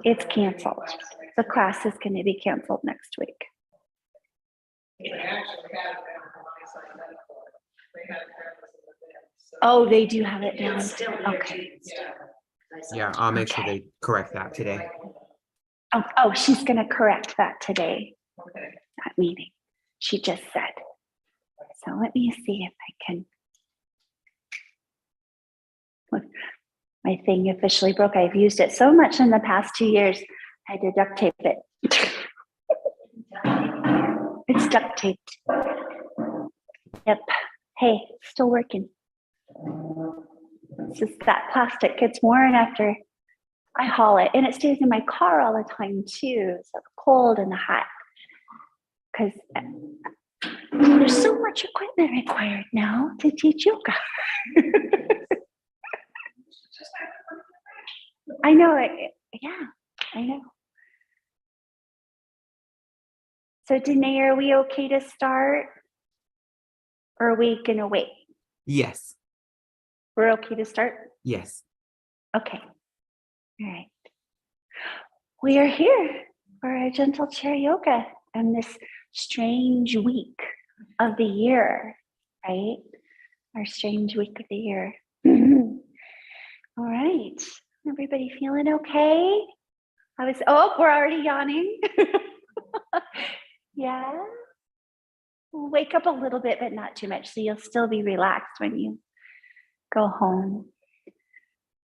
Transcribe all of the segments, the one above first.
It's canceled. The class is going to be canceled next week. Oh, they do have it down. Okay. Yeah, I'll make sure they correct that today. Oh, she's going to correct that today. That meeting. She just said. So let me see if I can. My thing officially broke. I've used it so much in the past 2 years. I had to duct tape it. It's duct taped. Yep. Hey, still working. It's just that plastic gets worn after I haul it, and it stays in my car all the time too. So the cold and the hot, because there's so much equipment required now to teach yoga. I know it. Yeah, I know. So Danae, are we okay to start? Or are we gonna wait? Yes. We're okay to start? Yes. Okay. All right. We are here for our gentle chair yoga and this strange week of the year, right? Our strange week of the year. All right. Everybody feeling okay? We're already yawning. Yeah. We'll wake up a little bit, but not too much. So you'll still be relaxed when you go home.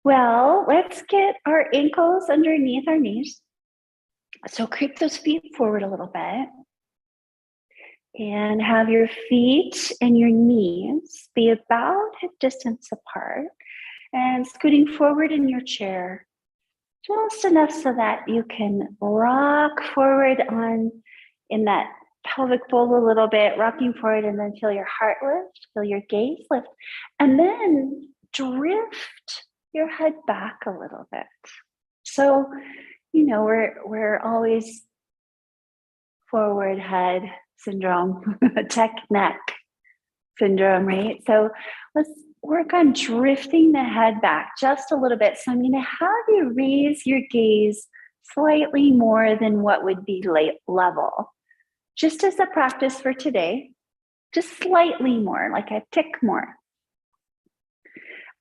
Well, let's get our ankles underneath our knees. So creep those feet forward a little bit. And have your feet and your knees be about hip distance apart. And scooting forward in your chair. Just enough so that you can rock forward in that pelvic bowl a little bit, rocking forward, and then feel your heart lift, feel your gaze lift, and then drift your head back a little bit. So, we're always forward head syndrome, tech neck syndrome, right? So let's work on drifting the head back just a little bit. So I'm going to have you raise your gaze slightly more than what would be level. Just as a practice for today, just slightly more, like a tick more.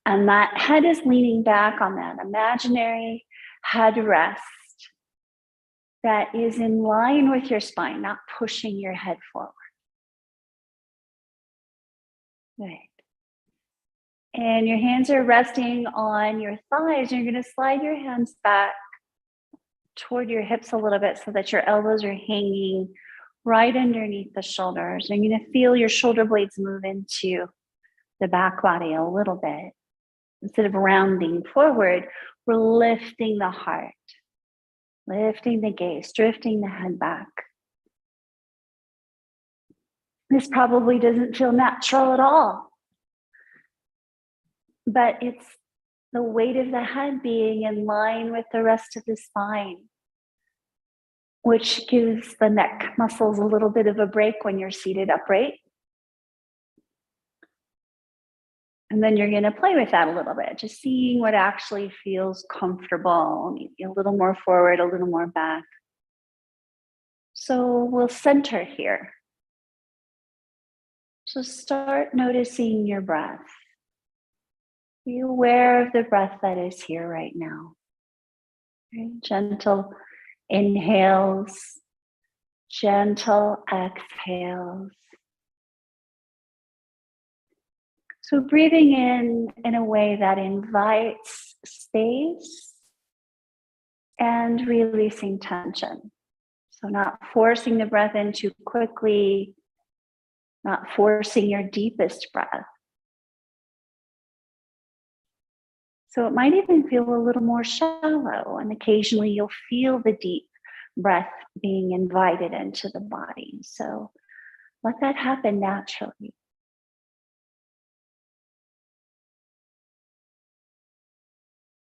And that head is leaning back on that imaginary headrest that is in line with your spine, not pushing your head forward. Good. And your hands are resting on your thighs. You're going to slide your hands back toward your hips a little bit so that your elbows are hanging right underneath the shoulders. And you're going to feel your shoulder blades move into the back body a little bit. Instead of rounding forward, we're lifting the heart, lifting the gaze, drifting the head back. This probably doesn't feel natural at all, but it's the weight of the head being in line with the rest of the spine, which gives the neck muscles a little bit of a break when you're seated upright. And then you're going to play with that a little bit, just seeing what actually feels comfortable, maybe a little more forward, a little more back. So we'll center here. So start noticing your breath. Be aware of the breath that is here right now. Okay? Gentle inhales, gentle exhales. So breathing in a way that invites space and releasing tension. So not forcing the breath in too quickly, not forcing your deepest breath. So it might even feel a little more shallow, and occasionally you'll feel the deep breath being invited into the body. So let that happen naturally.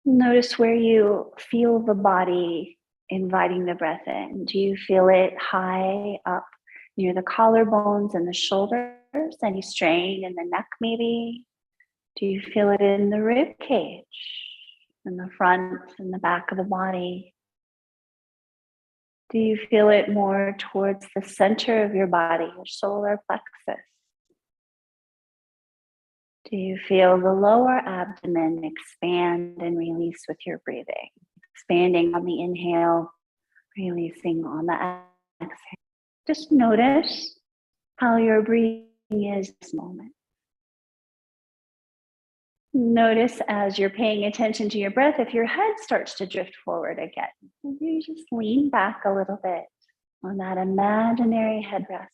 Notice where you feel the body inviting the breath in. Do you feel it high up near the collarbones and the shoulders? Any strain in the neck maybe? Do you feel it in the rib cage, in the front and the back of the body? Do you feel it more towards the center of your body, your solar plexus? Do you feel the lower abdomen expand and release with your breathing? Expanding on the inhale, releasing on the exhale. Just notice how your breathing is this moment. Notice as you're paying attention to your breath, if your head starts to drift forward again, you just lean back a little bit on that imaginary headrest,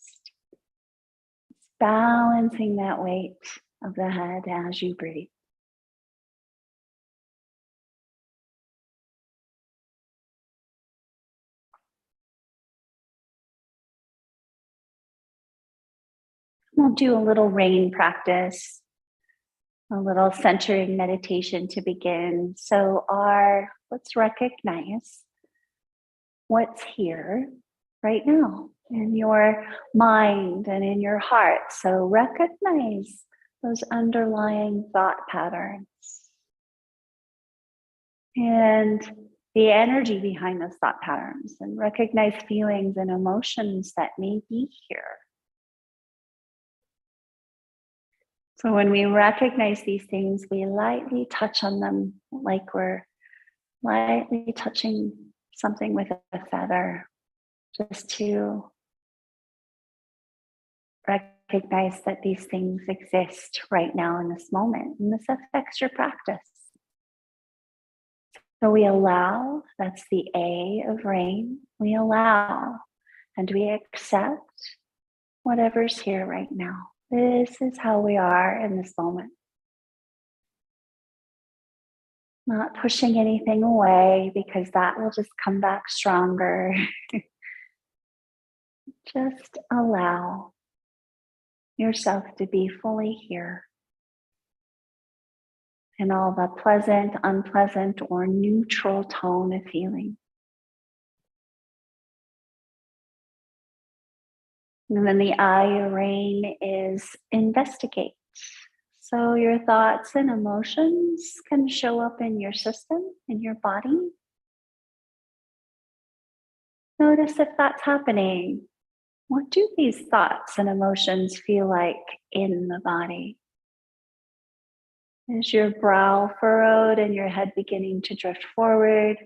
balancing that weight of the head as you breathe. We'll do a little rain practice, a little centering meditation to begin. So let's recognize what's here right now in your mind and in your heart. So recognize those underlying thought patterns and the energy behind those thought patterns, and recognize feelings and emotions that may be here. So when we recognize these things, we lightly touch on them like we're lightly touching something with a feather, just to recognize that these things exist right now in this moment, and this affects your practice. So we allow, that's the A of rain, we allow and we accept whatever's here right now. This is how we are in this moment. Not pushing anything away because that will just come back stronger. Just allow yourself to be fully here. And all the pleasant, unpleasant, or neutral tone of feeling. And then the I of rain is investigate. So your thoughts and emotions can show up in your system, in your body. Notice if that's happening. What do these thoughts and emotions feel like in the body? Is your brow furrowed and your head beginning to drift forward?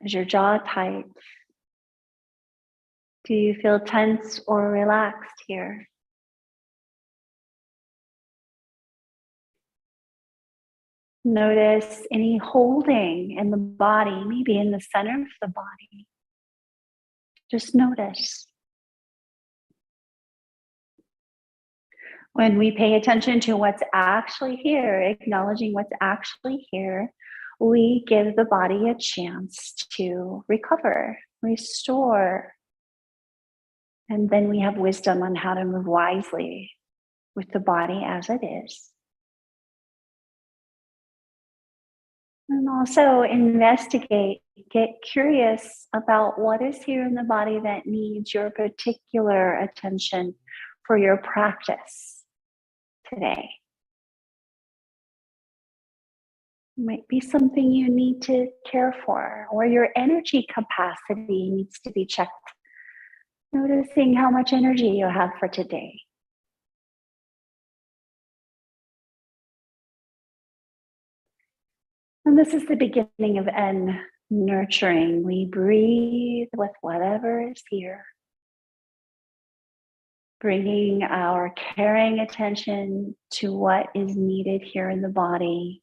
Is your jaw tight? Do you feel tense or relaxed here? Notice any holding in the body, maybe in the center of the body. Just notice. When we pay attention to what's actually here, acknowledging what's actually here, we give the body a chance to recover, restore. And then we have wisdom on how to move wisely with the body as it is. And also investigate, get curious about what is here in the body that needs your particular attention for your practice today. It might be something you need to care for, or your energy capacity needs to be checked. Noticing how much energy you have for today. And this is the beginning of nurturing. We breathe with whatever is here. Bringing our caring attention to what is needed here in the body.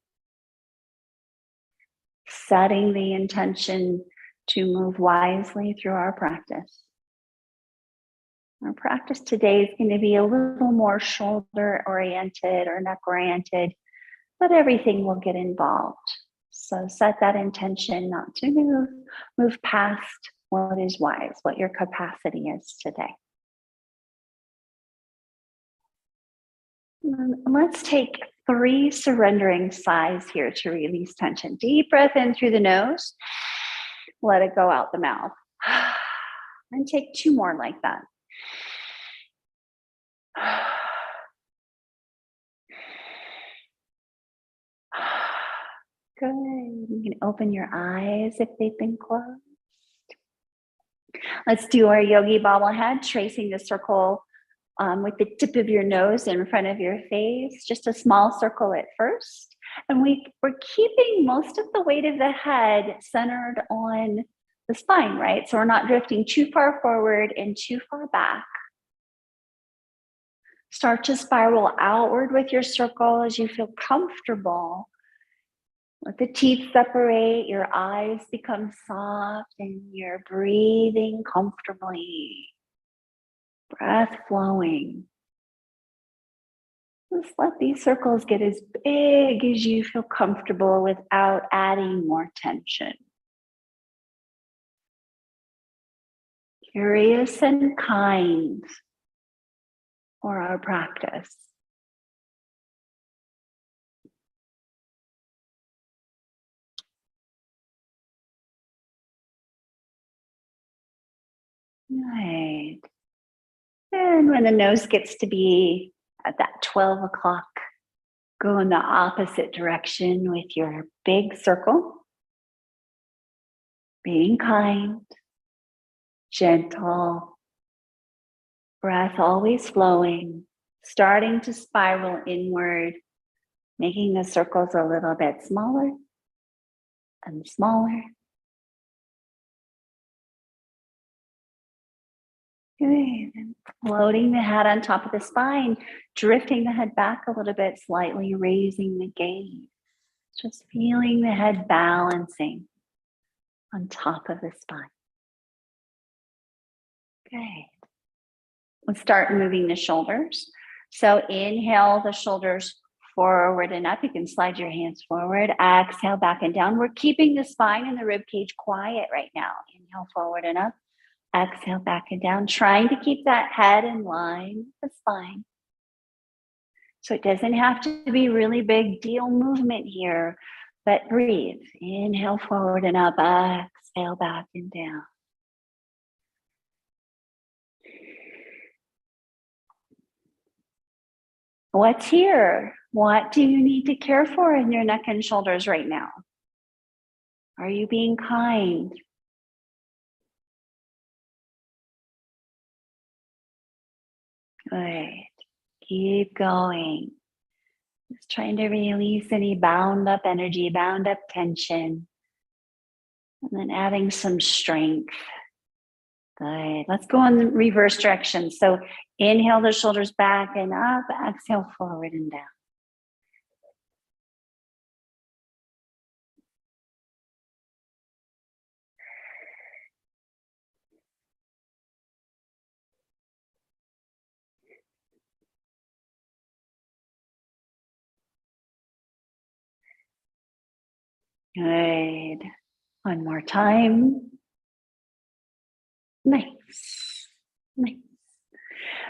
Setting the intention to move wisely through our practice. Our practice today is going to be a little more shoulder oriented or neck oriented, but everything will get involved. So set that intention not to move past what is wise, what your capacity is today. Let's take 3 surrendering sighs here to release tension. Deep breath in through the nose. Let it go out the mouth. And take 2 more like that. Good. You can open your eyes if they've been closed. Let's do our yogi bobblehead, tracing the circle with the tip of your nose in front of your face, just a small circle at first. And we're keeping most of the weight of the head centered on the spine, right? So we're not drifting too far forward and too far back. Start to spiral outward with your circle as you feel comfortable. Let the teeth separate, your eyes become soft, and you're breathing comfortably. Breath flowing. Just let these circles get as big as you feel comfortable without adding more tension. Curious and kind for our practice. Right. And when the nose gets to be at that 12 o'clock, go in the opposite direction with your big circle. Being kind, gentle, breath always flowing, starting to spiral inward, making the circles a little bit smaller and smaller. Good. And floating the head on top of the spine, drifting the head back a little bit, slightly raising the gaze. Just feeling the head balancing on top of the spine. Good. Let's start moving the shoulders. So inhale the shoulders forward and up. You can slide your hands forward. Exhale back and down. We're keeping the spine and the rib cage quiet right now. Inhale forward and up. Exhale back and down. Trying to keep that head in line with the spine. So it doesn't have to be really big deal movement here, but breathe. Inhale forward and up. Exhale back and down. What's here? What do you need to care for in your neck and shoulders right now? Are you being kind? Good. Keep going. Just trying to release any bound up energy, bound up tension. And then adding some strength. Good. Let's go in the reverse direction. So inhale the shoulders back and up. Exhale forward and down. Good. One more time. Nice. Nice.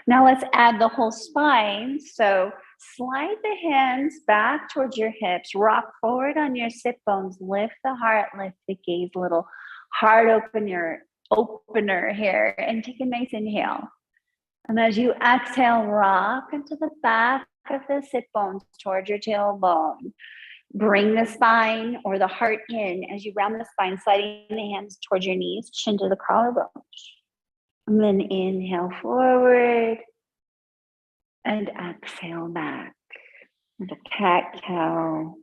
Now let's add the whole spine. So slide the hands back towards your hips, rock forward on your sit bones, lift the heart, lift the gaze, little heart opener here, and take a nice inhale. And as you exhale, rock into the back of the sit bones towards your tailbone. Bring the spine or the heart in as you round the spine, sliding the hands towards your knees, chin to the collarbones. And then inhale forward and exhale back. And a cat cow.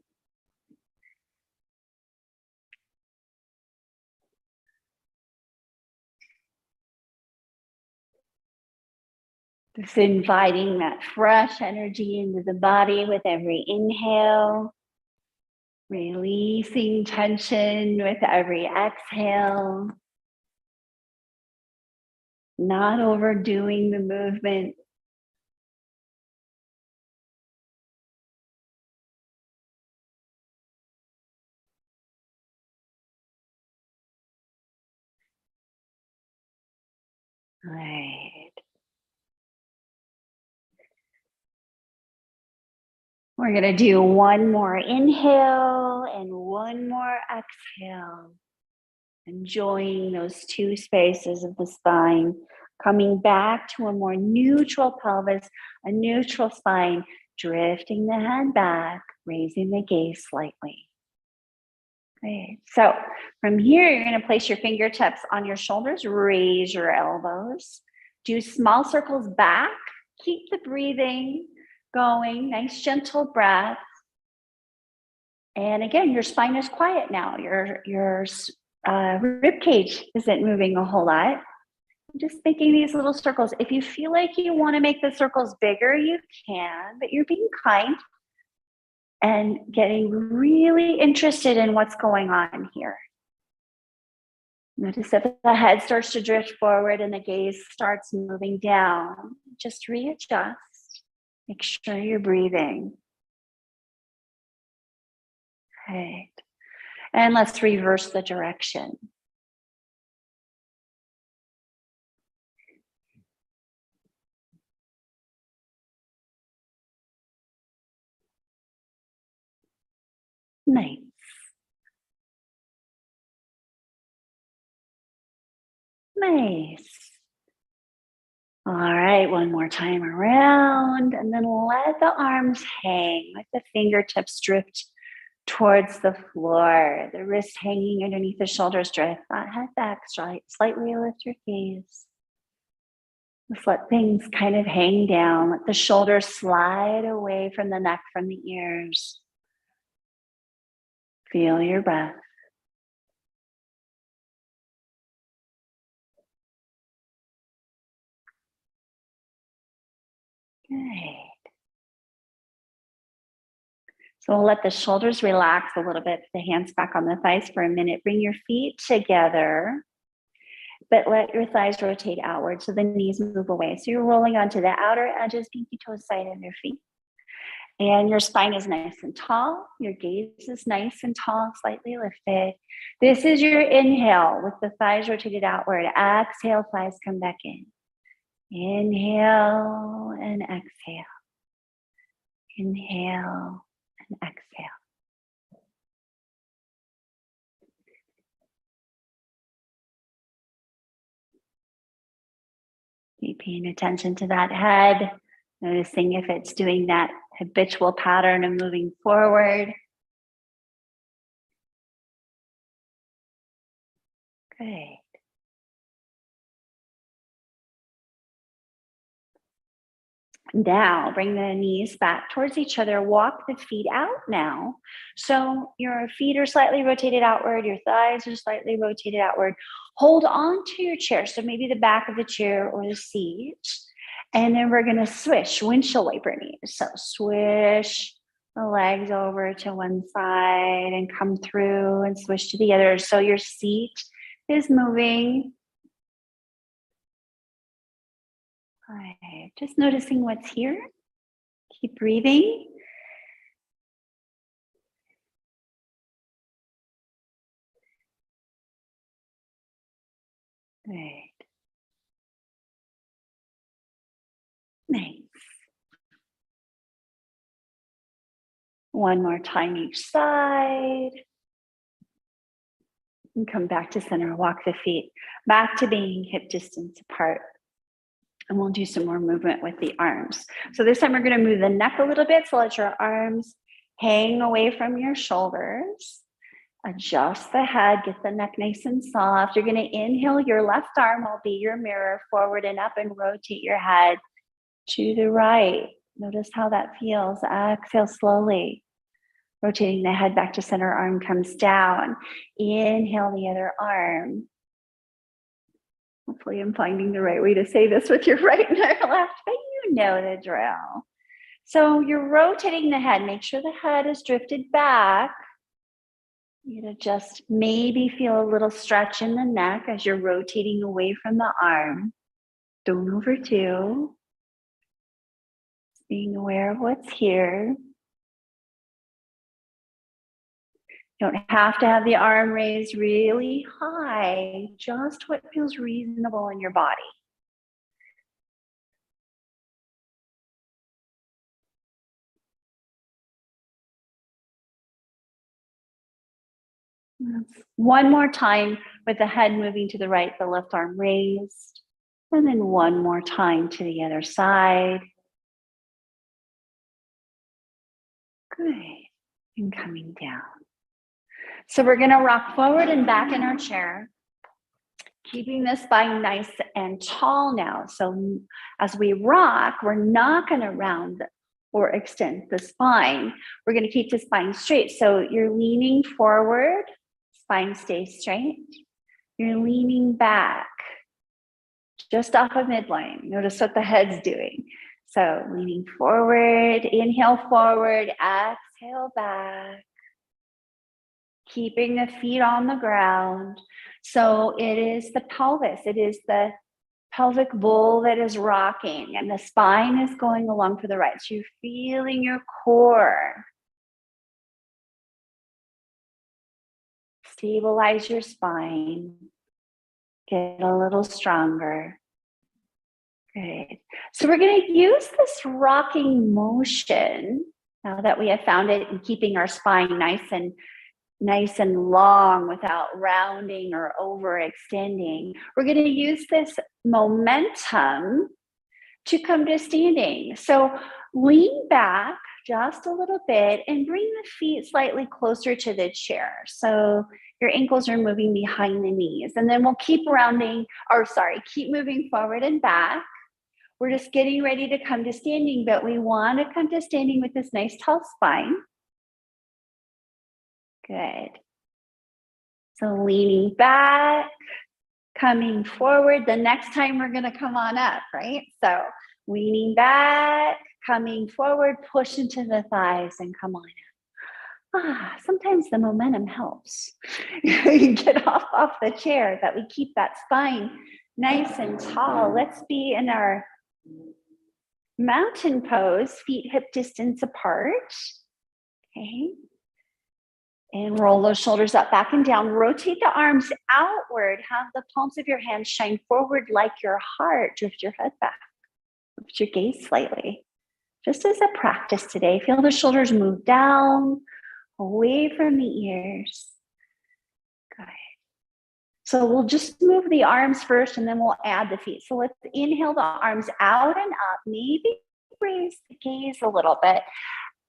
Just inviting that fresh energy into the body with every inhale. Releasing tension with every exhale. Not overdoing the movement. Right. We're going to do one more inhale and one more exhale. Enjoying those two spaces of the spine. Coming back to a more neutral pelvis, a neutral spine. Drifting the head back, raising the gaze slightly. Great. So from here, you're going to place your fingertips on your shoulders, raise your elbows, do small circles back, keep the breathing going, nice gentle breath. And again, your spine is quiet now. Your rib cage isn't moving a whole lot. Just making these little circles. If you feel like you want to make the circles bigger, you can, but you're being kind and getting really interested in what's going on here. Notice if the head starts to drift forward and the gaze starts moving down, just readjust. Make sure you're breathing. Right. And let's reverse the direction. Nice. Nice. All right, one more time around, and then let the arms hang, let the fingertips drift towards the floor, the wrists hanging underneath the shoulders, drift that head back, slightly lift your gaze. Just let things kind of hang down, let the shoulders slide away from the neck, from the ears. Feel your breath. Good. So we'll let the shoulders relax a little bit, the hands back on the thighs for a minute. Bring your feet together, but let your thighs rotate outward so the knees move away. So you're rolling onto the outer edges, pinky toe side of your feet. And your spine is nice and tall. Your gaze is nice and tall, slightly lifted. This is your inhale with the thighs rotated outward. Exhale, thighs come back in. Inhale and exhale. Inhale and exhale. Keep paying attention to that head, noticing if it's doing that habitual pattern of moving forward. Good. Now, bring the knees back towards each other. Walk the feet out now. So your feet are slightly rotated outward. Your thighs are slightly rotated outward. Hold on to your chair. So maybe the back of the chair or the seat. And then we're going to swish, windshield wiper knees. So swish the legs over to one side and come through and swish to the other. So your seat is moving. All right, just noticing what's here. Keep breathing. Good. Nice. One more time each side. And come back to center. Walk the feet back to being hip distance apart. And we'll do some more movement with the arms. So this time we're going to move the neck a little bit. So let your arms hang away from your shoulders. Adjust the head, get the neck nice and soft. You're going to inhale, your left arm will be your mirror, forward and up, and rotate your head to the right. Notice how that feels. Exhale slowly. Rotating the head back to center, arm comes down. Inhale the other arm. Hopefully I'm finding the right way to say this with your right and your left, but you know the drill. So you're rotating the head. Make sure the head is drifted back. You know, just maybe feel a little stretch in the neck as you're rotating away from the arm. Don't overdo. Just being aware of what's here. You don't have to have the arm raised really high, just what feels reasonable in your body. One more time with the head moving to the right, the left arm raised. And then one more time to the other side. Good. And coming down. So we're gonna rock forward and back in our chair, keeping the spine nice and tall now. So as we rock, we're not gonna round or extend the spine. We're gonna keep the spine straight. So you're leaning forward, spine stays straight. You're leaning back, just off of midline. Notice what the head's doing. So leaning forward, inhale forward, exhale back. Keeping the feet on the ground. So it is the pelvis, it is the pelvic bowl that is rocking, and the spine is going along for the ride. So you're feeling your core. Stabilize your spine. Get a little stronger. Good. So we're going to use this rocking motion now that we have found it, and keeping our spine nice and long without rounding or overextending. We're going to use this momentum to come to standing. So lean back just a little bit and bring the feet slightly closer to the chair. So your ankles are moving behind the knees. And then we'll keep keep moving forward and back. We're just getting ready to come to standing, but we want to come to standing with this nice tall spine. Good. So leaning back, coming forward. The next time we're going to come on up, right? So leaning back, coming forward, push into the thighs and come on up. Sometimes the momentum helps. You get off the chair, but we keep that spine nice and tall. Let's be in our mountain pose, feet hip distance apart. Okay. And roll those shoulders up, back and down. Rotate the arms outward. Have the palms of your hands shine forward like your heart. Drift your head back. Lift your gaze slightly. Just as a practice today, feel the shoulders move down, away from the ears. Good. So we'll just move the arms first and then we'll add the feet. So let's inhale the arms out and up. Maybe raise the gaze a little bit.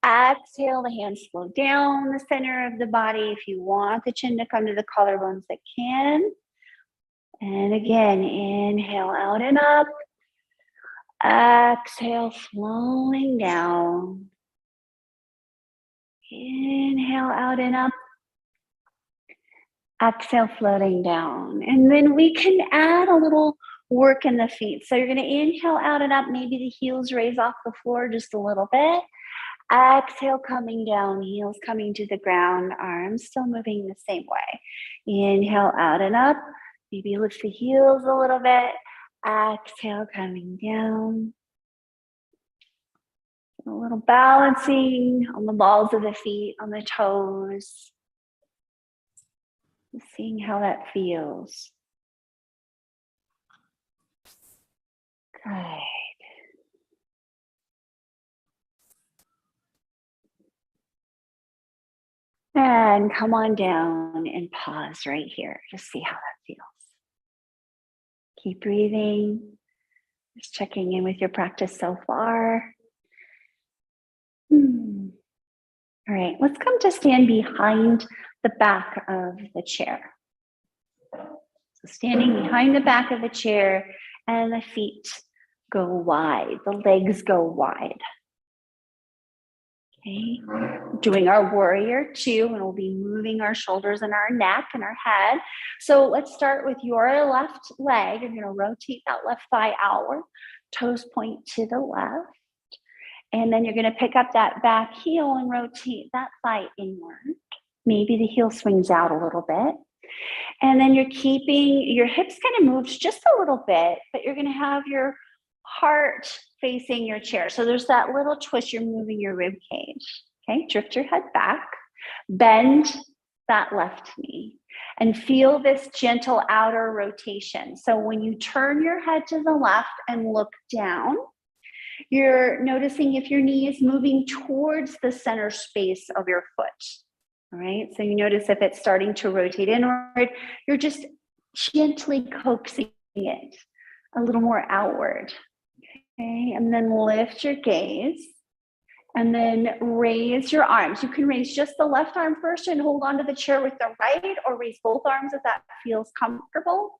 Exhale, the hands flow down the center of the body. If you want the chin to come to the collarbones, it can. And again, inhale out and up. Exhale, flowing down. Inhale out and up. Exhale, floating down. And then we can add a little work in the feet. So you're going to inhale out and up. Maybe the heels raise off the floor just a little bit. Exhale, coming down, heels coming to the ground, arms still moving the same way. Inhale out and up. Maybe lift the heels a little bit. Exhale, coming down. A little balancing on the balls of the feet, on the toes. Seeing how that feels. Good. And come on down and pause right here. Just see how that feels. Keep breathing. Just checking in with your practice so far. All right, let's come to stand behind the back of the chair. So standing behind the back of the chair and the feet go wide, the legs go wide. Okay, doing our warrior two, and we'll be moving our shoulders and our neck and our head. So let's start with your left leg. You're going to rotate that left thigh outward, toes point to the left. And then you're going to pick up that back heel and rotate that thigh inward. Maybe the heel swings out a little bit. And then you're keeping your hips kind of moved just a little bit, but you're going to have your heart facing your chair. So there's that little twist, you're moving your rib cage. Okay, drift your head back, bend that left knee, and feel this gentle outer rotation. So when you turn your head to the left and look down, you're noticing if your knee is moving towards the center space of your foot. All right, so you notice if it's starting to rotate inward, you're just gently coaxing it a little more outward. Okay, and then lift your gaze And then raise your arms. You can raise just the left arm first and hold onto the chair with the right, or raise both arms if that feels comfortable.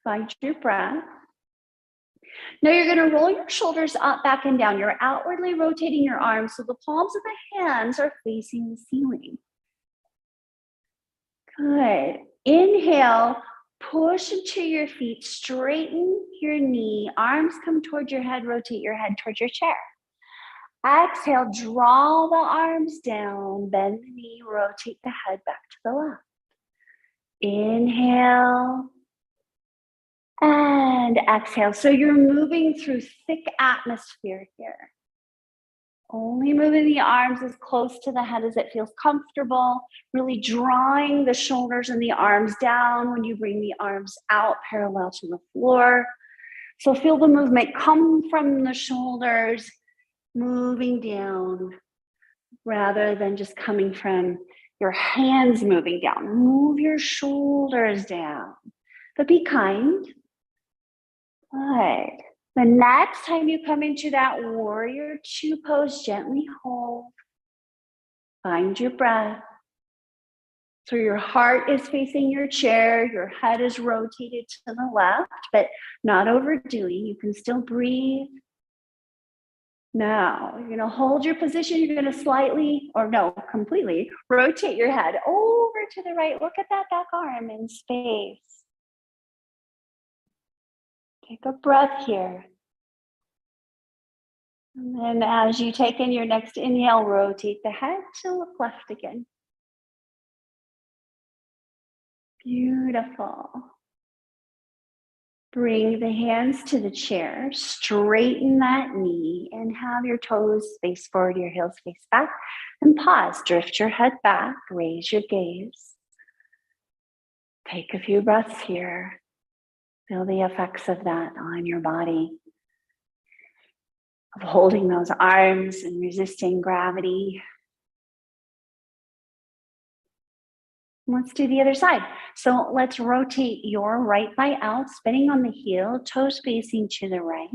Find your breath. Now you're going to roll your shoulders up, back, and down. You're outwardly rotating your arms so the palms of the hands are facing the ceiling. Good. Inhale, push into your feet, straighten your knee, arms come towards your head, rotate your head towards your chair. Exhale, draw the arms down, bend the knee, rotate the head back to the left. Inhale and exhale. So you're moving through thick atmosphere here. Only moving the arms as close to the head as it feels comfortable, really drawing the shoulders and the arms down when you bring the arms out parallel to the floor. So feel the movement come from the shoulders, moving down rather than just coming from your hands moving down. Move your shoulders down, but be kind. Good. The next time you come into that warrior two pose, gently hold. Find your breath. So your heart is facing your chair, your head is rotated to the left, but not overdoing. You can still breathe. Now, you're going to hold your position. You're going to slightly, or no, completely rotate your head over to the right. Look at that back arm in space. Take a breath here. And then as you take in your next inhale, rotate the head to look left again. Beautiful. Bring the hands to the chair, straighten that knee, and have your toes face forward, your heels face back, and pause. Drift your head back, raise your gaze. Take a few breaths here. Feel the effects of that on your body, of holding those arms and resisting gravity. Let's do the other side. So let's rotate your right thigh out, spinning on the heel, toes facing to the right.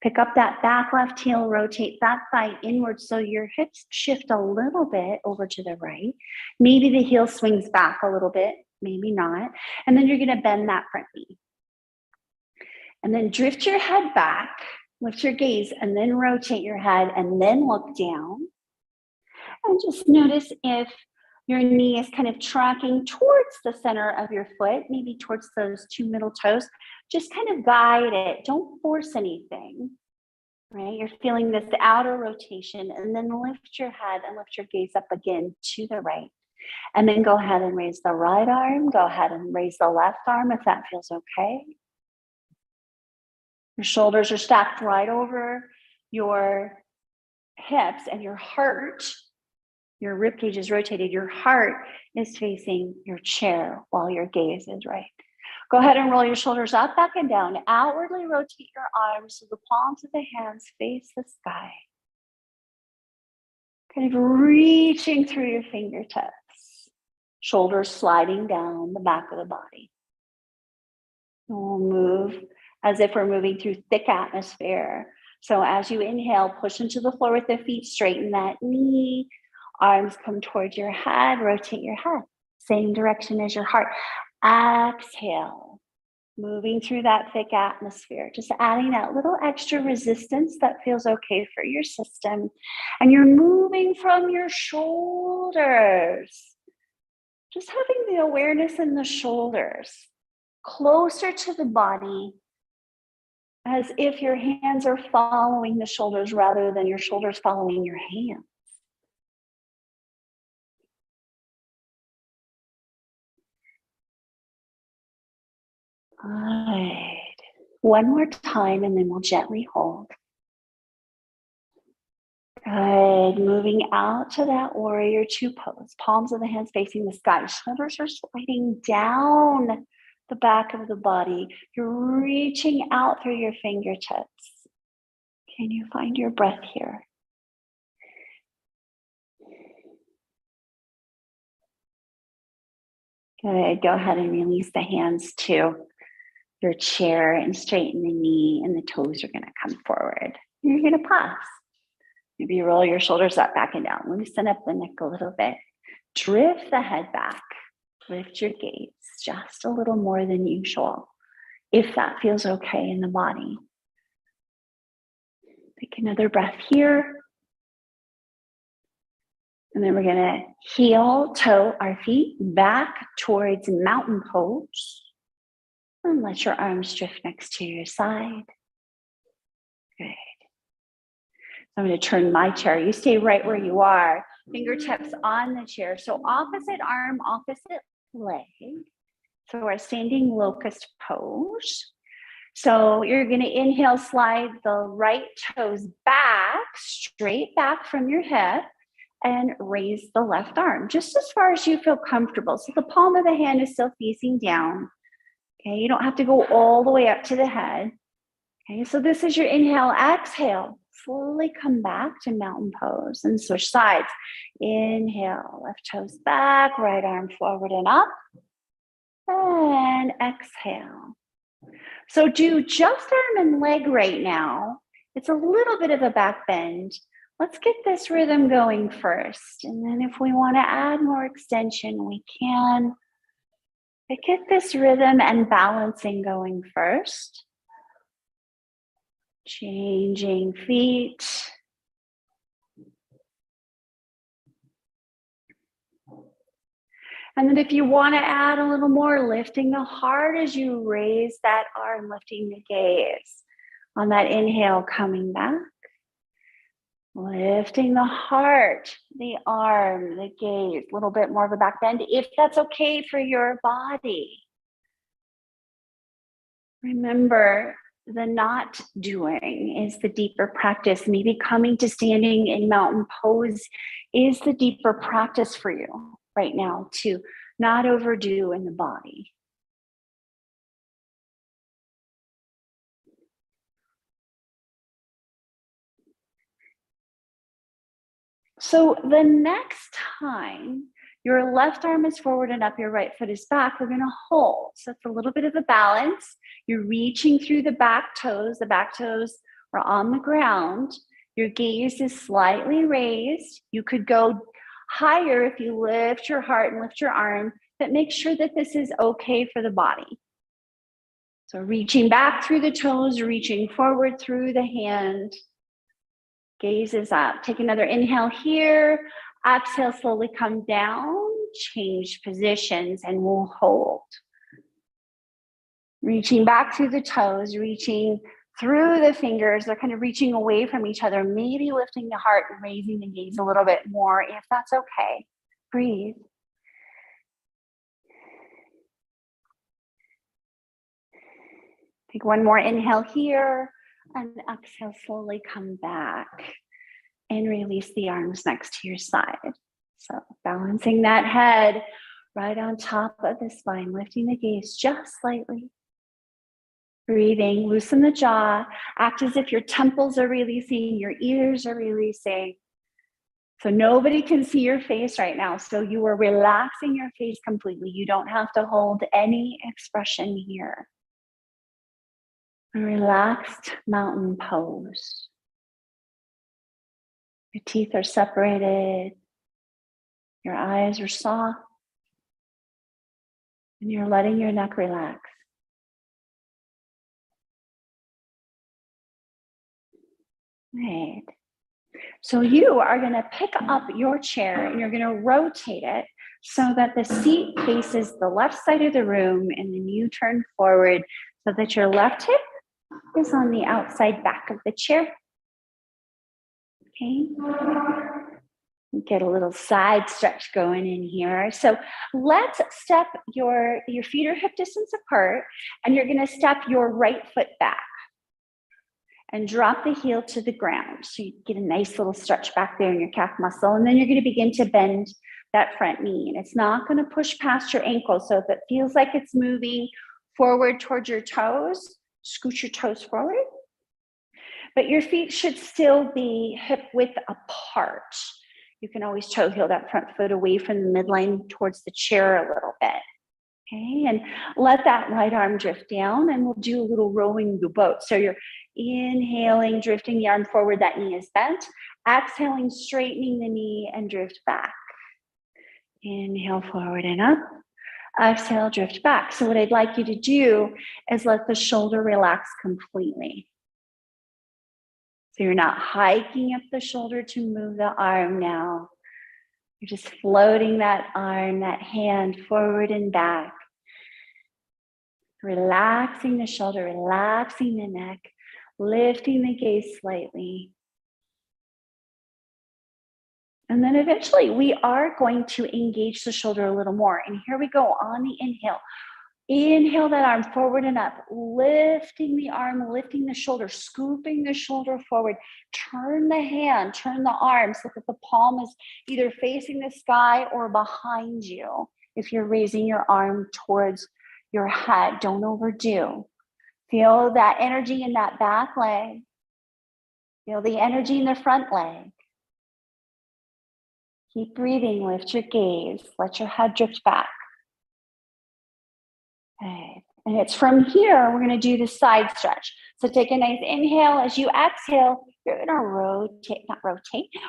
Pick up that back left heel, rotate that thigh inward so your hips shift a little bit over to the right. Maybe the heel swings back a little bit, maybe not. And then you're going to bend that front knee. And then drift your head back, lift your gaze, and then rotate your head and then look down. And just notice if your knee is kind of tracking towards the center of your foot, maybe towards those two middle toes. Just kind of guide it. Don't force anything, right? You're feeling this outer rotation, and then lift your head and lift your gaze up again to the right. And then go ahead and raise the right arm. Go ahead and raise the left arm if that feels okay. Your shoulders are stacked right over your hips, and your heart, your rib cage is rotated. Your heart is facing your chair while your gaze is right. Go ahead and roll your shoulders up, back, and down. Outwardly rotate your arms so the palms of the hands face the sky. Kind of reaching through your fingertips. Shoulders sliding down the back of the body. And we'll move as if we're moving through thick atmosphere. So as you inhale, push into the floor with the feet, straighten that knee. Arms come towards your head, rotate your head. Same direction as your heart. Exhale, moving through that thick atmosphere, just adding that little extra resistance that feels okay for your system. And you're moving from your shoulders. Just having the awareness in the shoulders, closer to the body, as if your hands are following the shoulders rather than your shoulders following your hands. All right. One more time, and then we'll gently hold. Good. Moving out to that warrior two pose. Palms of the hands facing the sky. Shoulders are sliding down the back of the body. You're reaching out through your fingertips. Can you find your breath here? Good. Go ahead and release the hands to your chair and straighten the knee, and the toes are going to come forward. You're going to pause. Maybe you roll your shoulders up, back and down. Loosen up the neck a little bit. Drift the head back. Lift your gaze just a little more than usual, if that feels okay in the body. Take another breath here. And then we're going to heel toe our feet back towards mountain pose. And let your arms drift next to your side. Good. I'm going to turn my chair. You stay right where you are. Fingertips on the chair. So opposite arm, opposite leg. So our standing locust pose. So you're going to inhale, slide the right toes back, straight back from your hip, and raise the left arm just as far as you feel comfortable. So the palm of the hand is still facing down. Okay, you don't have to go all the way up to the head. Okay, so this is your inhale, exhale. Slowly come back to mountain pose and switch sides. Inhale, left toes back, right arm forward and up. And exhale. So do just arm and leg right now. It's a little bit of a back bend. Let's get this rhythm going first. And then if we want to add more extension, we can. But get this rhythm and balancing going first. Changing feet. And then if you want to add a little more, lifting the heart as you raise that arm, lifting the gaze. On that inhale, coming back. Lifting the heart, the arm, the gaze, a little bit more of a back bend, if that's okay for your body. Remember, the not doing is the deeper practice. Maybe coming to standing in mountain pose is the deeper practice for you right now to not overdo in the body. So the next time your left arm is forward and up, your right foot is back, we're going to hold. So it's a little bit of a balance. You're reaching through the back toes. The back toes are on the ground. Your gaze is slightly raised. You could go higher if you lift your heart and lift your arm, but make sure that this is okay for the body. So reaching back through the toes, reaching forward through the hand. Gaze is up. Take another inhale here. Exhale, slowly come down. Change positions and we'll hold. Reaching back through the toes, reaching through the fingers. They're kind of reaching away from each other. Maybe lifting the heart and raising the gaze a little bit more if that's okay. Breathe. Take one more inhale here. And exhale, slowly come back and release the arms next to your side. So balancing that head right on top of the spine, lifting the gaze just slightly. Breathing, loosen the jaw, act as if your temples are releasing, your ears are releasing. So nobody can see your face right now. So you are relaxing your face completely. You don't have to hold any expression here. A relaxed mountain pose. Your teeth are separated. Your eyes are soft. And you're letting your neck relax. Right. So you are going to pick up your chair and you're going to rotate it so that the seat faces the left side of the room, and then you turn forward so that your left hip is on the outside back of the chair. Okay. Get a little side stretch going in here. So let's step your feet are hip distance apart, and you're going to step your right foot back and drop the heel to the ground. So you get a nice little stretch back there in your calf muscle. And then you're going to begin to bend that front knee. And it's not going to push past your ankle. So if it feels like it's moving forward towards your toes, scoot your toes forward. But your feet should still be hip width apart. You can always toe heel that front foot away from the midline towards the chair a little bit. Okay, and let that right arm drift down, and we'll do a little rowing the boat. So you're Inhaling, drifting the arm forward, that knee is bent. Exhaling, straightening the knee and drift back. Inhale forward and up. Exhale, drift back. So what I'd like you to do is let the shoulder relax completely. So you're not hiking up the shoulder to move the arm now. You're just floating that arm, that hand forward and back. Relaxing the shoulder, relaxing the neck, lifting the gaze slightly. And then eventually we are going to engage the shoulder a little more. And here we go on the inhale. Inhale that arm forward and up, lifting the arm, lifting the shoulder, scooping the shoulder forward. Turn the hand, turn the arm so that the palm is either facing the sky or behind you. If you're raising your arm towards your head, don't overdo. Feel that energy in that back leg. Feel the energy in the front leg. Keep breathing, lift your gaze, let your head drift back. Okay. And it's from here, we're going to do the side stretch. So take a nice inhale. As you exhale, you're going to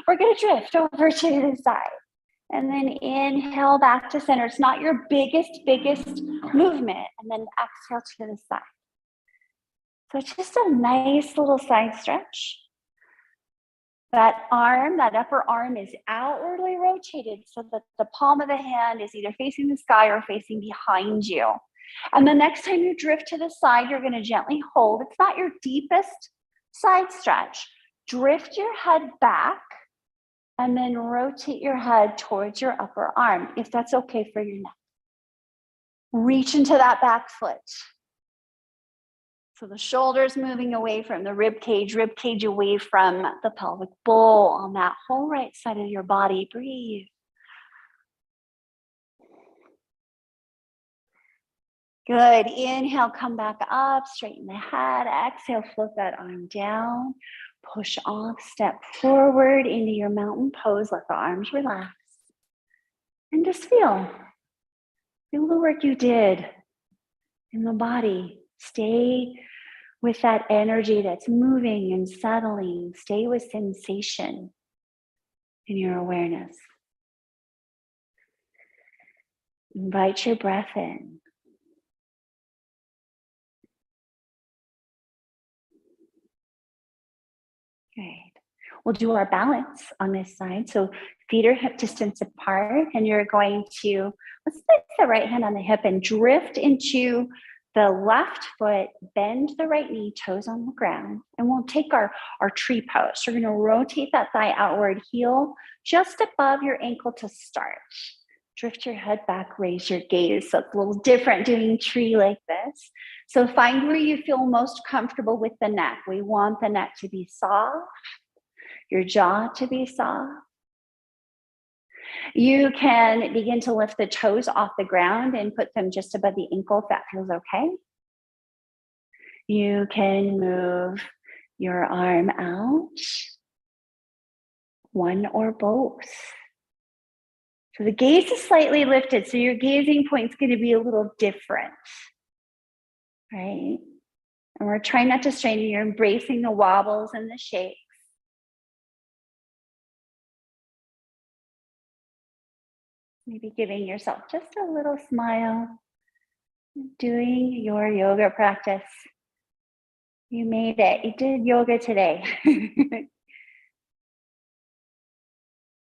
we're going to drift over to the side. And then inhale back to center. It's not your biggest movement. And then exhale to the side. So it's just a nice little side stretch. That arm, that upper arm is outwardly rotated so that the palm of the hand is either facing the sky or facing behind you. And the next time you drift to the side, you're going to gently hold. It's not your deepest side stretch. Drift your head back and then rotate your head towards your upper arm, if that's okay for your neck. Reach into that back foot. So the shoulders moving away from the rib cage away from the pelvic bowl on that whole right side of your body. Breathe. Good. Inhale, come back up, straighten the head. Exhale, float that arm down. Push off, step forward into your mountain pose. Let the arms relax. And just feel the work you did in the body. Stay with that energy that's moving and settling. Stay with sensation in your awareness. Invite your breath in. Great. We'll do our balance on this side. So feet are hip distance apart, and you're going to, let's place the right hand on the hip and drift into the left foot, bend the right knee, toes on the ground, and we'll take our tree pose. So we're going to rotate that thigh outward, heel just above your ankle to start. Drift your head back, raise your gaze. So it's a little different doing tree like this. So find where you feel most comfortable with the neck. We want the neck to be soft, your jaw to be soft. You can begin to lift the toes off the ground and put them just above the ankle if that feels okay. You can move your arm out, one or both. So the gaze is slightly lifted, so your gazing point is going to be a little different, right? And we're trying not to strain. You're embracing the wobbles and the shakes. Maybe giving yourself just a little smile, doing your yoga practice. You made it. You did yoga today.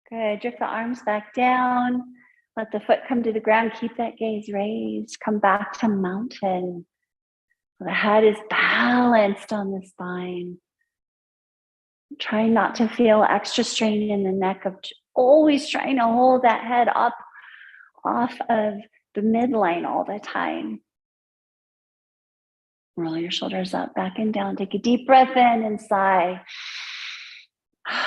Good. Drift the arms back down. Let the foot come to the ground. Keep that gaze raised. Come back to mountain. The head is balanced on the spine. Try not to feel extra strain in the neck of always trying to hold that head up off of the midline all the time. Roll your shoulders up, back and down. Take a deep breath in and sigh. Okay.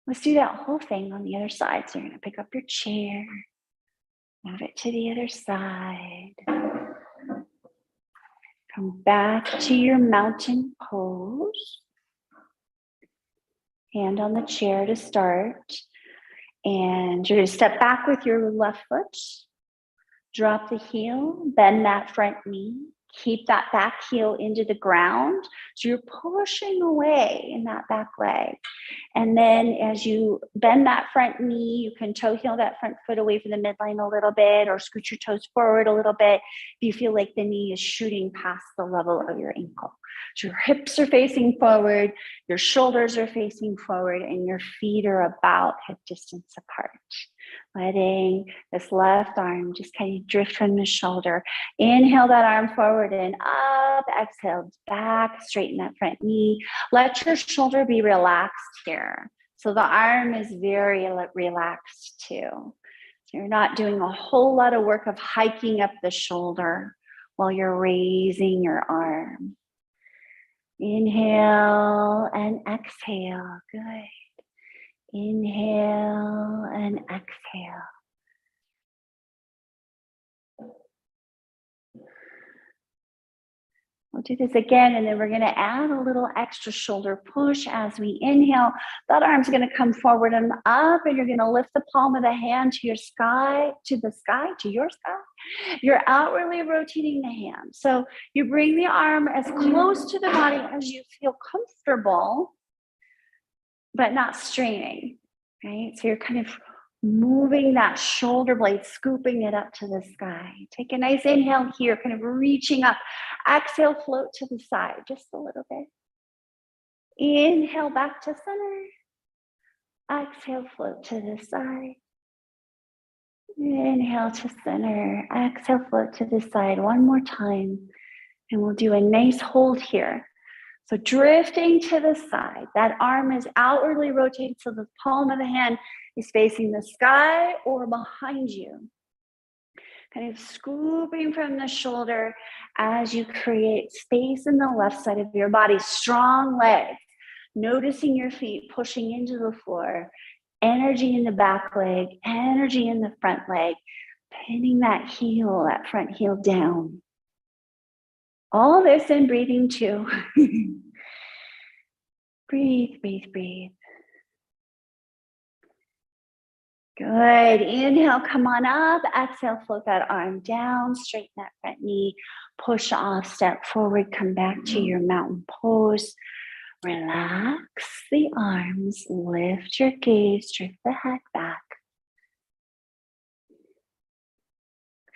Let's do that whole thing on the other side. So you're going to pick up your chair, move it to the other side. Come back to your mountain pose. Hand on the chair to start. And you're going to step back with your left foot. Drop the heel, bend that front knee, keep that back heel into the ground. So you're pushing away in that back leg. And then as you bend that front knee, you can toe heel that front foot away from the midline a little bit, or scoot your toes forward a little bit if you feel like the knee is shooting past the level of your ankle. So your hips are facing forward, your shoulders are facing forward, and your feet are about hip distance apart. Letting this left arm just kind of drift from the shoulder. Inhale that arm forward and up. Exhale back, straighten that front knee. Let your shoulder be relaxed here. So the arm is very relaxed too. So you're not doing a whole lot of work of hiking up the shoulder while you're raising your arm. Inhale and exhale. Good. Inhale and exhale. We'll do this again, and then we're going to add a little extra shoulder push as we inhale. That arm's going to come forward and up, and you're going to lift the palm of the hand to your sky. You're outwardly rotating the hand. So you bring the arm as close to the body as you feel comfortable, but not straining, right? So you're kind of moving that shoulder blade, scooping it up to the sky. Take a nice inhale here, kind of reaching up. Exhale, float to the side just a little bit. Inhale back to center. Exhale, float to the side. Inhale to center. Exhale, float to the side. One more time. And we'll do a nice hold here. So drifting to the side, that arm is outwardly rotated so the palm of the hand is facing the sky or behind you. Kind of scooping from the shoulder as you create space in the left side of your body. Strong legs, noticing your feet pushing into the floor. Energy in the back leg, energy in the front leg. Pinning that heel, that front heel down. All this in breathing too. Breathe, breathe, breathe. Good. Inhale, come on up. Exhale, float that arm down. Straighten that front knee. Push off, step forward, come back to your mountain pose. Relax the arms. Lift your gaze. Drift the head back.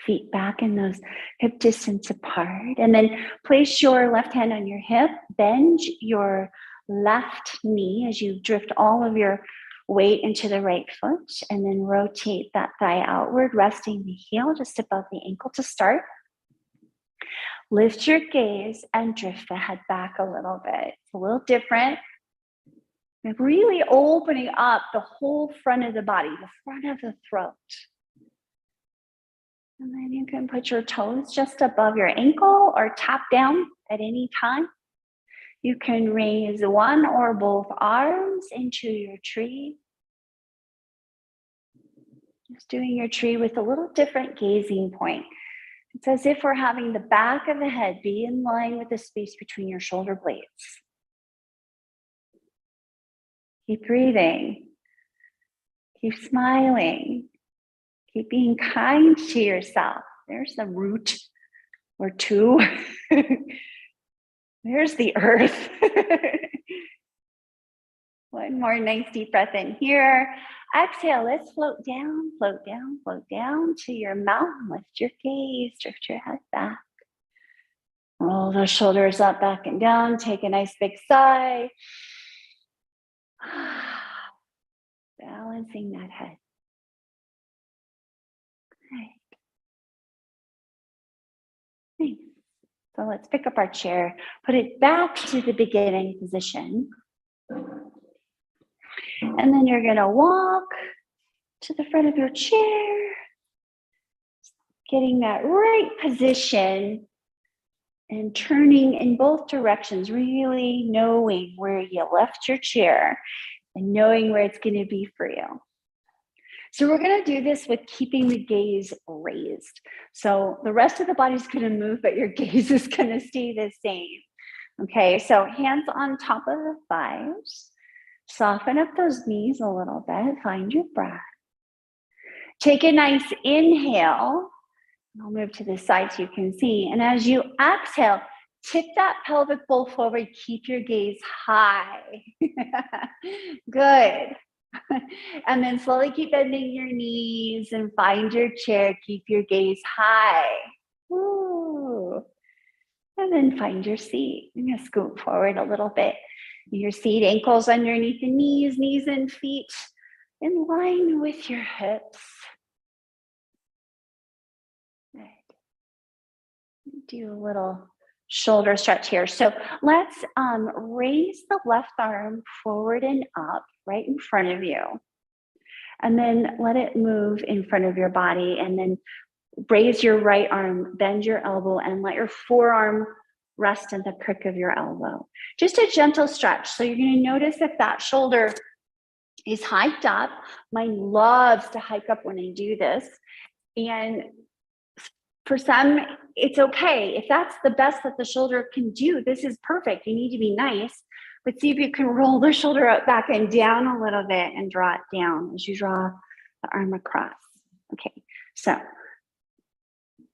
Feet back in those hip distance apart. And then place your left hand on your hip. Bend your left knee as you drift all of your weight into the right foot. And then rotate that thigh outward, resting the heel just above the ankle to start. Lift your gaze and drift the head back a little bit. It's a little different. Really opening up the whole front of the body, the front of the throat. And then you can put your toes just above your ankle or tap down at any time. You can raise one or both arms into your tree. Just doing your tree with a little different gazing point. It's as if we're having the back of the head be in line with the space between your shoulder blades. Keep breathing. Keep smiling. Keep being kind to yourself. There's the root or two. There's the earth. One more nice deep breath in here. Exhale, let's float down, float down, float down to your mountain. Lift your gaze, drift your head back. Roll the shoulders up, back and down. Take a nice big sigh. Balancing that head. Thanks. So let's pick up our chair, put it back to the beginning position. And then you're going to walk to the front of your chair, getting that right position and turning in both directions, really knowing where you left your chair and knowing where it's going to be for you. So we're going to do this with keeping the gaze raised. So the rest of the body's going to move, but your gaze is going to stay the same. Okay, so hands on top of the thighs. Soften up those knees a little bit. Find your breath. Take a nice inhale. I'll move to the side so you can see. And as you exhale, tip that pelvic bowl forward. Keep your gaze high. Good. And then slowly keep bending your knees and find your chair. Keep your gaze high. Woo. And then find your seat. You're going to scoot forward a little bit. Your seat, ankles underneath the knees, knees and feet in line with your hips. Good. Do a little shoulder stretch here. So let's raise the left arm forward and up right in front of you. And then let it move in front of your body. And then raise your right arm, bend your elbow, and let your forearm rest in the crook of your elbow. Just a gentle stretch. So you're going to notice if that shoulder is hiked up. Mine loves to hike up when I do this. And for some, it's okay. If that's the best that the shoulder can do, this is perfect. You need to be nice, but see if you can roll the shoulder up, back and down a little bit and draw it down as you draw the arm across. Okay, so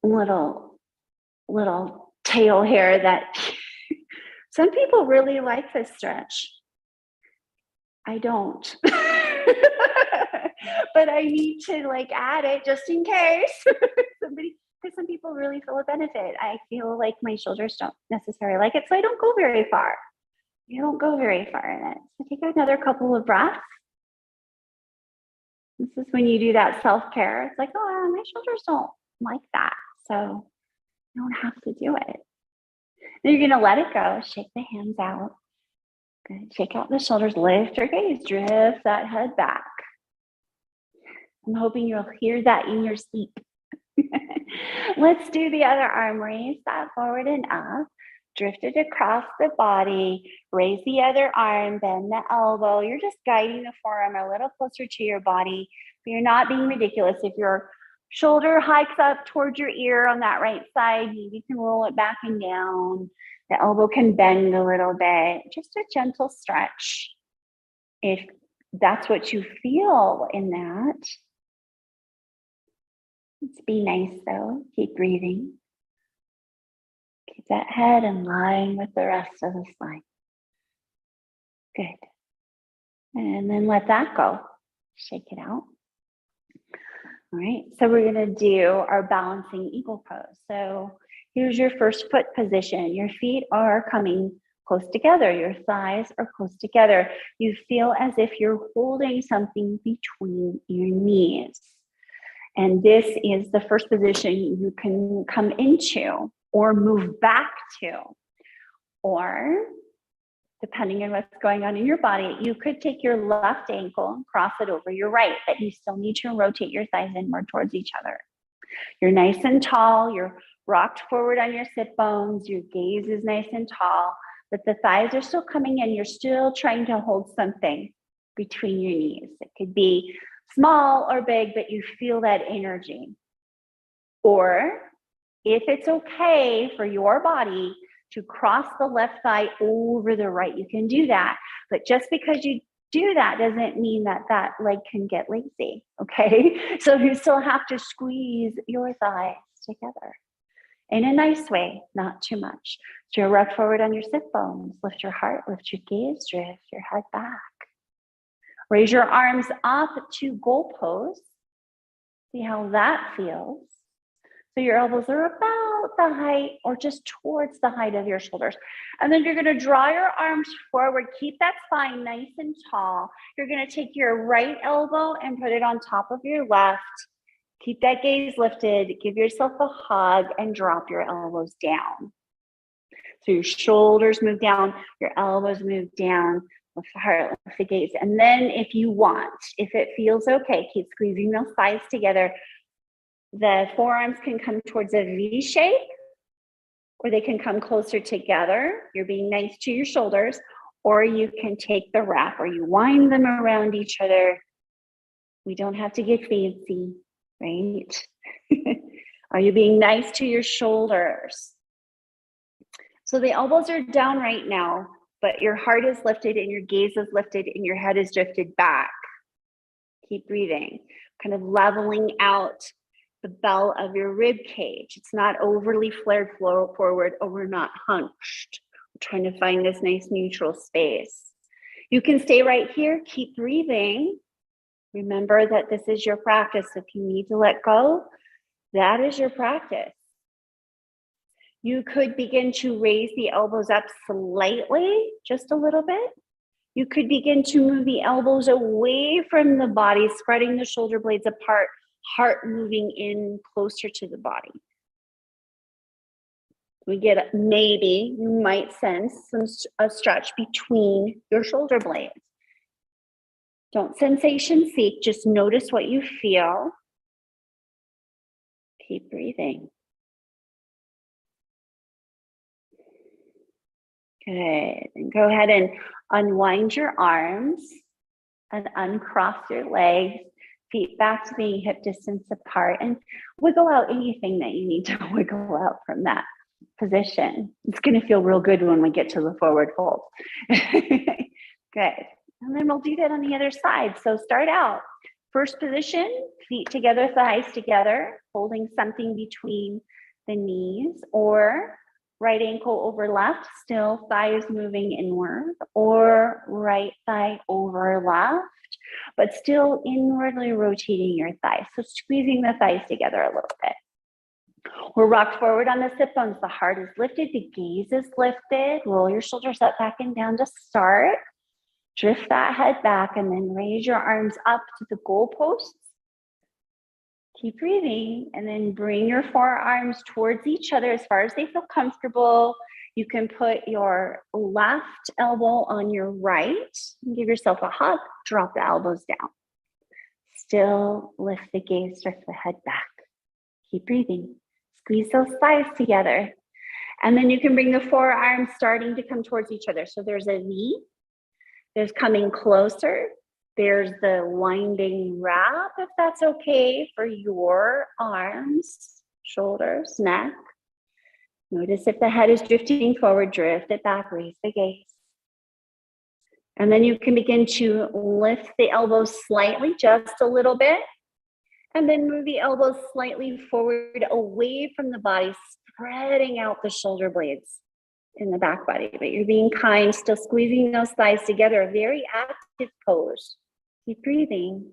little tail hair that some people really like this stretch. I don't. But I need to add it just in case because some people really feel a benefit. I feel like my shoulders don't necessarily like it, so I don't go very far. You don't go very far in it. So take another couple of breaths. This is when you do that self-care. It's like, oh, my shoulders don't like that, so you don't have to do it. Then you're going to let it go. Shake the hands out. Good. Shake out the shoulders. Lift your gaze. Drift that head back. I'm hoping you'll hear that in your sleep. Let's do the other arm. Raise that forward and up. Drift it across the body. Raise the other arm. Bend the elbow. You're just guiding the forearm a little closer to your body, but you're not being ridiculous. If your shoulder hikes up towards your ear on that right side, you can roll it back and down. The elbow can bend a little bit. Just a gentle stretch. If that's what you feel in that. Let's be nice though. Keep breathing. Keep that head in line with the rest of the spine. Good. And then let that go. Shake it out. All right, so we're going to do our balancing eagle pose. So here's your first foot position. Your feet are coming close together. Your thighs are close together. You feel as if you're holding something between your knees. And this is the first position you can come into or move back to. Or, depending on what's going on in your body, you could take your left ankle and cross it over your right, but you still need to rotate your thighs inward towards each other. You're nice and tall. You're rocked forward on your sit bones. Your gaze is nice and tall, but the thighs are still coming in. You're still trying to hold something between your knees. It could be small or big, but you feel that energy. Or if it's okay for your body to cross the left thigh over the right, you can do that. But just because you do that doesn't mean that that leg can get lazy, okay? So you still have to squeeze your thighs together in a nice way, not too much. So you're rock forward on your sit bones. Lift your heart, lift your gaze, drift your head back. Raise your arms up to goal pose. See how that feels. So your elbows are about the height or just towards the height of your shoulders. And then you're going to draw your arms forward. Keep that spine nice and tall. You're going to take your right elbow and put it on top of your left. Keep that gaze lifted. Give yourself a hug and drop your elbows down. So your shoulders move down, your elbows move down. Lift the heart, lift the gaze. And then if you want, if it feels okay, keep squeezing those thighs together. The forearms can come towards a V shape, or they can come closer together. You're being nice to your shoulders, or you can take the wrap, or you wind them around each other. We don't have to get fancy, right? Are you being nice to your shoulders? So the elbows are down right now, but your heart is lifted and your gaze is lifted and your head is drifted back. Keep breathing, kind of leveling out the bell of your rib cage. It's not overly flared forward, or we're not hunched. We're trying to find this nice neutral space. You can stay right here, keep breathing. Remember that this is your practice. If you need to let go, that is your practice. You could begin to raise the elbows up slightly, just a little bit. You could begin to move the elbows away from the body, spreading the shoulder blades apart, heart moving in closer to the body. We get, maybe you might sense a stretch between your shoulder blades. Don't sensation seek, just notice what you feel. Keep breathing. Good. And go ahead and unwind your arms and uncross your legs, feet back to being hip distance apart, and wiggle out anything that you need to wiggle out from that position. It's going to feel real good when we get to the forward fold. Good. And then we'll do that on the other side. So start out. First position, feet together, thighs together, holding something between the knees, or right ankle over left, still thighs moving inward, or right thigh over left, but still inwardly rotating your thighs. So squeezing the thighs together a little bit. We're rocked forward on the sit bones. The heart is lifted, the gaze is lifted. Roll your shoulders up, back, and down to start. Drift that head back, and then raise your arms up to the goalposts. Keep breathing, and then bring your forearms towards each other as far as they feel comfortable. You can put your left elbow on your right and give yourself a hug. Drop the elbows down. Still lift the gaze, drift the head back. Keep breathing. Squeeze those thighs together. And then you can bring the forearms starting to come towards each other. So there's a V, there's coming closer. There's the winding wrap, if that's okay for your arms, shoulders, neck. Notice if the head is drifting forward, drift it back, raise the gaze. And then you can begin to lift the elbows slightly, just a little bit. And then move the elbows slightly forward away from the body, spreading out the shoulder blades in the back body. But you're being kind, still squeezing those thighs together, a very active pose. Keep breathing.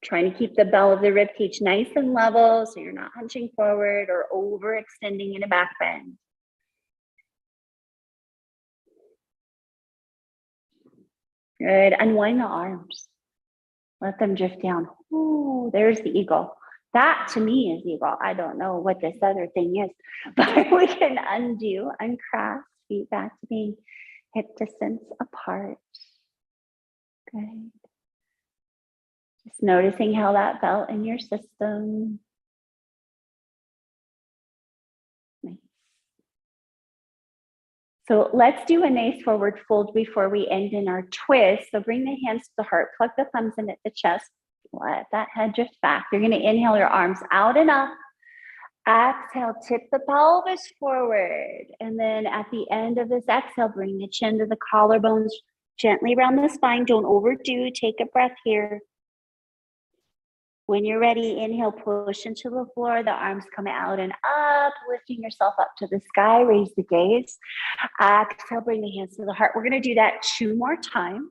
Trying to keep the bell of the rib cage nice and level so you're not hunching forward or overextending in a back bend. Good. Unwind the arms. Let them drift down. Ooh, there's the eagle. That to me is eagle. I don't know what this other thing is, but we can undo, uncross, feet back to being hip distance apart. Good. Just noticing how that felt in your system. Nice. So let's do a nice forward fold before we end in our twist. So bring the hands to the heart, plug the thumbs in at the chest, let that head drift back. You're going to inhale your arms out and up. Exhale, tip the pelvis forward. And then at the end of this exhale, bring the chin to the collarbones, gently around the spine. Don't overdo. Take a breath here. When you're ready, inhale, push into the floor. The arms come out and up, lifting yourself up to the sky. Raise the gaze. Exhale, bring the hands to the heart. We're going to do that 2 more times.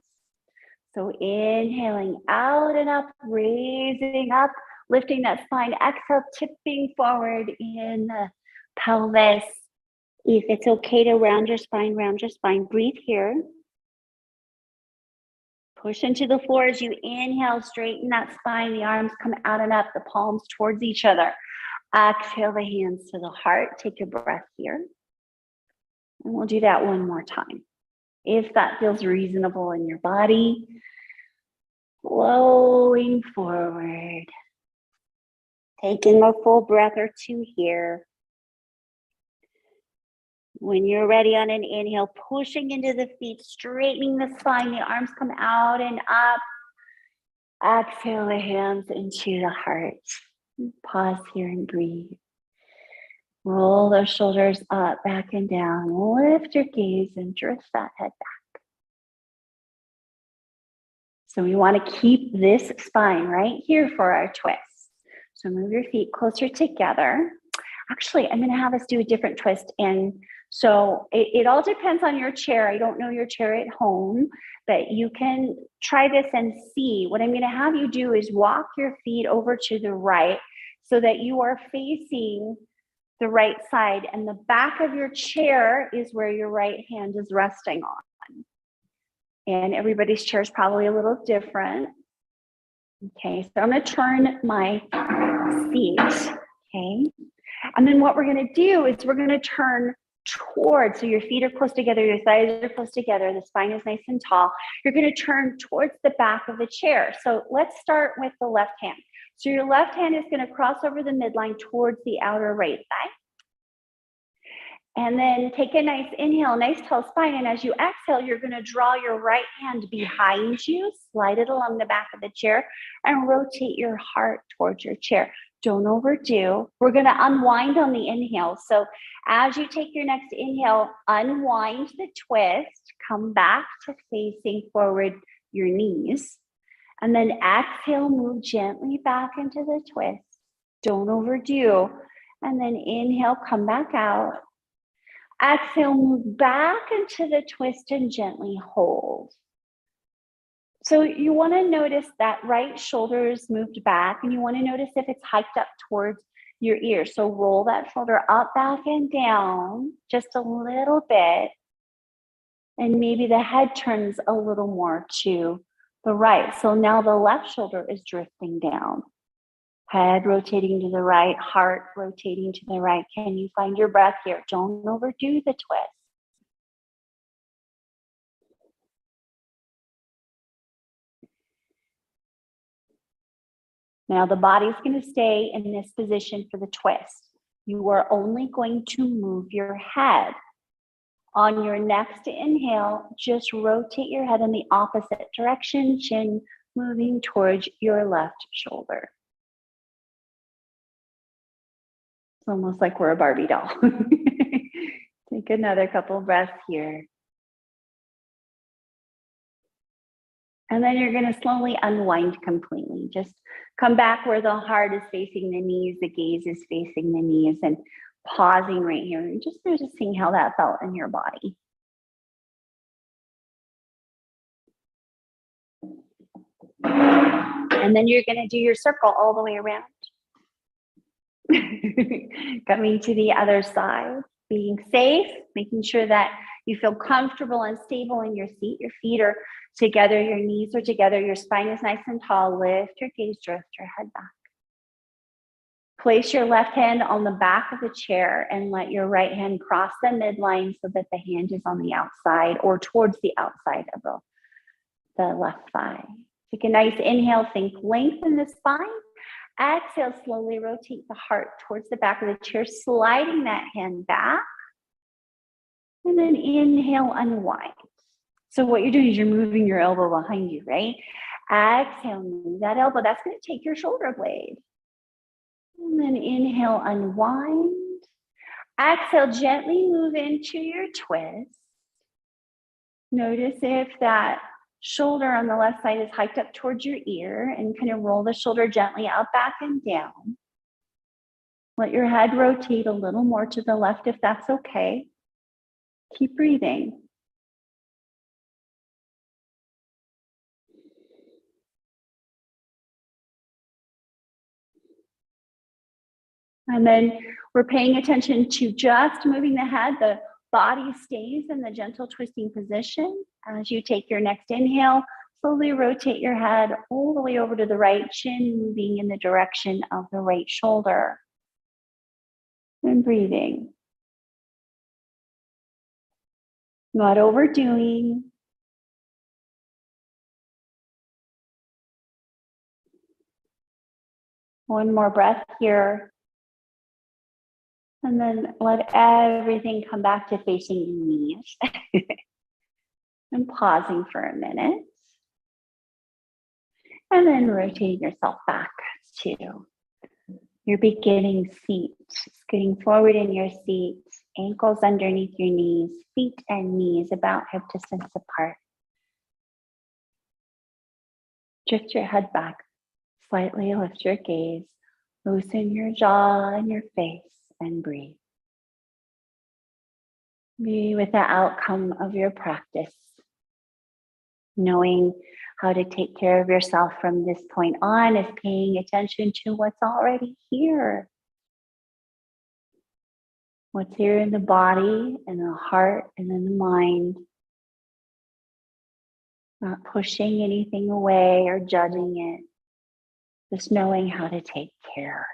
So inhaling out and up, raising up, lifting that spine. Exhale, tipping forward in the pelvis. If it's okay to round your spine, round your spine. Breathe here. Push into the floor as you inhale, straighten that spine. The arms come out and up, the palms towards each other. Exhale the hands to the heart. Take a breath here. And we'll do that 1 more time. If that feels reasonable in your body, flowing forward. Taking a full breath or 2 here. When you're ready on an inhale, pushing into the feet, straightening the spine, the arms come out and up. Exhale the hands into the heart. Pause here and breathe. Roll those shoulders up, back and down. Lift your gaze and drift that head back. So we want to keep this spine right here for our twist. So move your feet closer together. Actually, I'm going to have us do a different twist. And so it all depends on your chair. I don't know your chair at home, but you can try this and see. What I'm going to have you do is walk your feet over to the right so that you are facing the right side, and the back of your chair is where your right hand is resting on. And everybody's chair is probably a little different. Okay, so I'm going to turn my seat. Okay, and then what we're going to do is we're going to turn towards, so your feet are close together, your thighs are close together, the spine is nice and tall. You're going to turn towards the back of the chair. So let's start with the left hand. So your left hand is going to cross over the midline towards the outer right thigh. And then take a nice inhale, nice tall spine. And as you exhale, you're going to draw your right hand behind you, slide it along the back of the chair, and rotate your heart towards your chair. Don't overdo. We're going to unwind on the inhale. So as you take your next inhale, unwind the twist, come back to facing forward your knees. And then exhale, move gently back into the twist. Don't overdo. And then inhale, come back out. Exhale, move back into the twist and gently hold. So you want to notice that right shoulder is moved back, and you want to notice if it's hiked up towards your ear. So roll that shoulder up, back, and down just a little bit. And maybe the head turns a little more to the right. So now the left shoulder is drifting down. Head rotating to the right, heart rotating to the right. Can you find your breath here? Don't overdo the twist. Now the body's going to stay in this position for the twist. You are only going to move your head. On your next inhale, just rotate your head in the opposite direction, chin moving towards your left shoulder. It's almost like we're a Barbie doll. Take another couple breaths here. And then you're going to slowly unwind completely. Just come back where the heart is facing the knees, the gaze is facing the knees, and pausing right here and just noticing how that felt in your body. And then you're going to do your circle all the way around. Coming to the other side, being safe, making sure that you feel comfortable and stable in your seat. Your feet are together, your knees are together, your spine is nice and tall. Lift your gaze, drift your head back. Place your left hand on the back of the chair and let your right hand cross the midline so that the hand is on the outside or towards the outside of the left thigh. Take a nice inhale, think lengthen the spine. Exhale, slowly rotate the heart towards the back of the chair, sliding that hand back. And then inhale, unwind. So what you're doing is you're moving your elbow behind you, right? Exhale, move that elbow. That's going to take your shoulder blade. And then inhale, unwind. Exhale, gently move into your twist. Notice if that shoulder on the left side is hiked up towards your ear, and kind of roll the shoulder gently up, back, and down. Let your head rotate a little more to the left if that's okay. Keep breathing. And then we're paying attention to just moving the head. The body stays in the gentle twisting position. As you take your next inhale, slowly rotate your head all the way over to the right, chin moving in the direction of the right shoulder. And breathing. Not overdoing. One more breath here. And then let everything come back to facing your knees. And pausing for a minute. And then rotating yourself back to your beginning seat. Scooting forward in your seat, ankles underneath your knees, feet and knees about hip distance apart. Drift your head back. Slightly lift your gaze. Loosen your jaw and your face and breathe. Be with the outcome of your practice. Knowing how to take care of yourself from this point on is paying attention to what's already here. What's here in the body and the heart and in the mind. Not pushing anything away or judging it. Just knowing how to take care.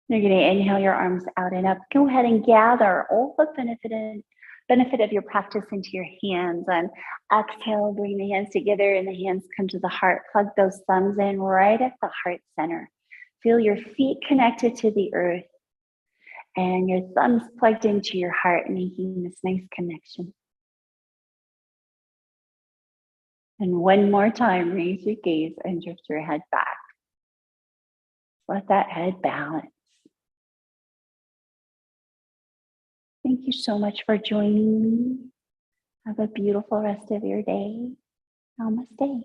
You're going to inhale your arms out and up. Go ahead and gather all the benefit of your practice into your hands. And exhale, bring the hands together and the hands come to the heart. Plug those thumbs in right at the heart center. Feel your feet connected to the earth and your thumbs plugged into your heart, making this nice connection. And one more time, raise your gaze and drift your head back. Let that head balance. Thank you so much for joining me. Have a beautiful rest of your day. Namaste.